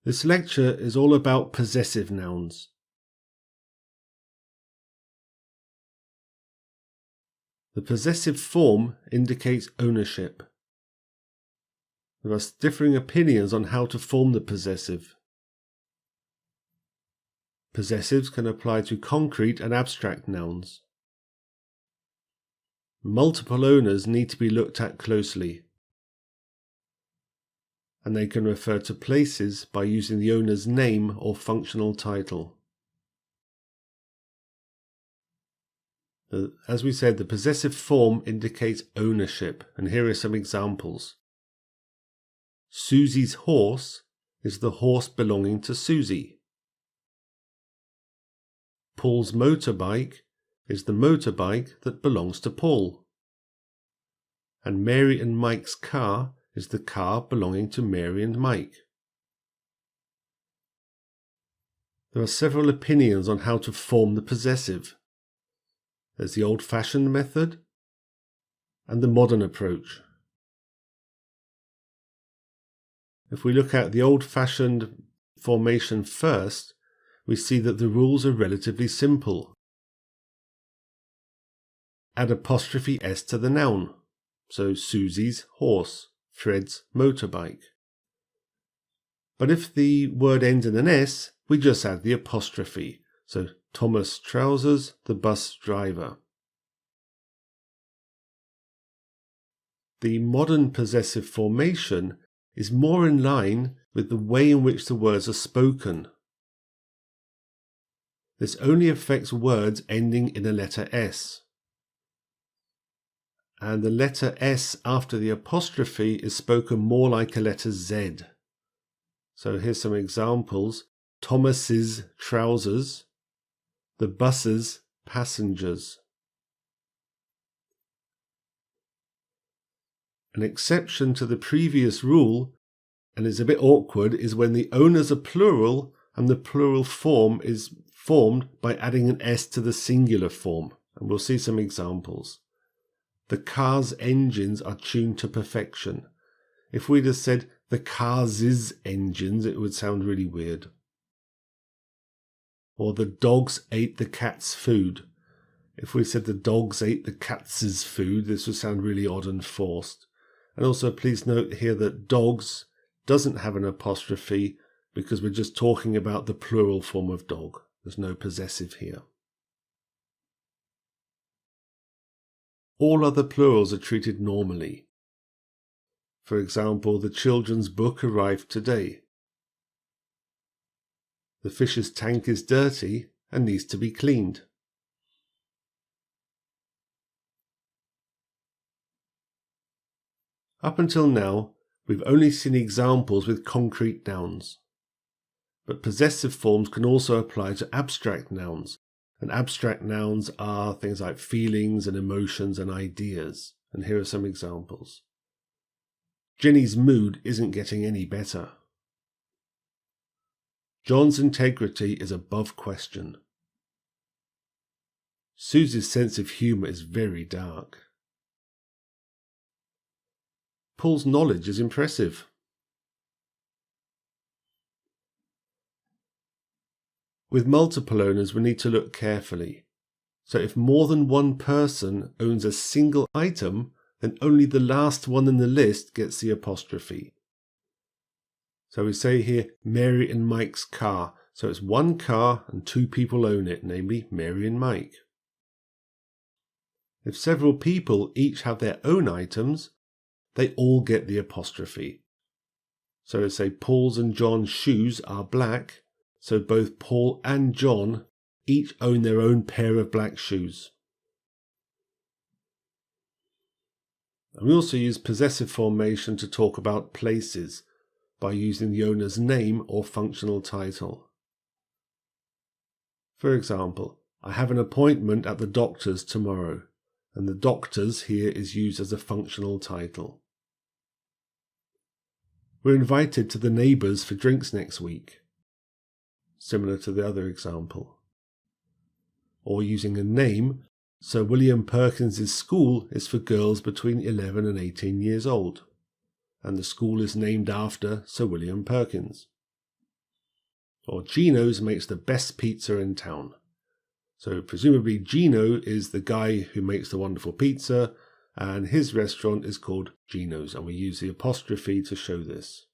This lecture is all about possessive nouns. The possessive form indicates ownership. There are differing opinions on how to form the possessive. Possessives can apply to concrete and abstract nouns. Multiple owners need to be looked at closely, and they can refer to places by using the owner's name or functional title. As we said, the possessive form indicates ownership, and here are some examples. Susie's horse is the horse belonging to Susie. Paul's motorbike is the motorbike that belongs to Paul. And Mary and Mike's car is the car belonging to Mary and Mike. There are several opinions on how to form the possessive. There's the old-fashioned method and the modern approach. If we look at the old-fashioned formation first, we see that the rules are relatively simple. Add apostrophe S to the noun, so Susie's horse, Fred's motorbike. But if the word ends in an S, we just add the apostrophe, so Thomas' trousers, the bus driver. The modern possessive formation is more in line with the way in which the words are spoken. This only affects words ending in a letter S. And the letter S after the apostrophe is spoken more like a letter Z. So here's some examples. Thomas's trousers, the bus's passengers. An exception to the previous rule, and it's a bit awkward, is when the owners are plural and the plural form is formed by adding an S to the singular form. And we'll see some examples. The car's engines are tuned to perfection. If we'd have said the car's engines, it would sound really weird. Or the dogs ate the cat's food. If we said the dogs ate the cat's food, this would sound really odd and forced. And also please note here that dogs doesn't have an apostrophe because we're just talking about the plural form of dog. There's no possessive here. All other plurals are treated normally. For example, the children's book arrived today. The fish's tank is dirty and needs to be cleaned. Up until now, we've only seen examples with concrete nouns. But possessive forms can also apply to abstract nouns. And abstract nouns are things like feelings and emotions and ideas. And here are some examples. Jenny's mood isn't getting any better. John's integrity is above question. Susie's sense of humour is very dark. Paul's knowledge is impressive. With multiple owners, we need to look carefully. So if more than one person owns a single item, then only the last one in the list gets the apostrophe. So we say here, Mary and Mike's car. So it's one car and two people own it, namely Mary and Mike. If several people each have their own items, they all get the apostrophe. So we say Paul's and John's shoes are black. So both Paul and John each own their own pair of black shoes. And we also use possessive formation to talk about places by using the owner's name or functional title. For example, I have an appointment at the doctor's tomorrow, and the doctor's here is used as a functional title. We're invited to the neighbours for drinks next week. Similar to the other example. Or using a name, Sir William Perkins's school is for girls between 11 and 18 years old, and the school is named after Sir William Perkins. or Gino's makes the best pizza in town. So presumably Gino is the guy who makes the wonderful pizza, and his restaurant is called Gino's, and we use the apostrophe to show this.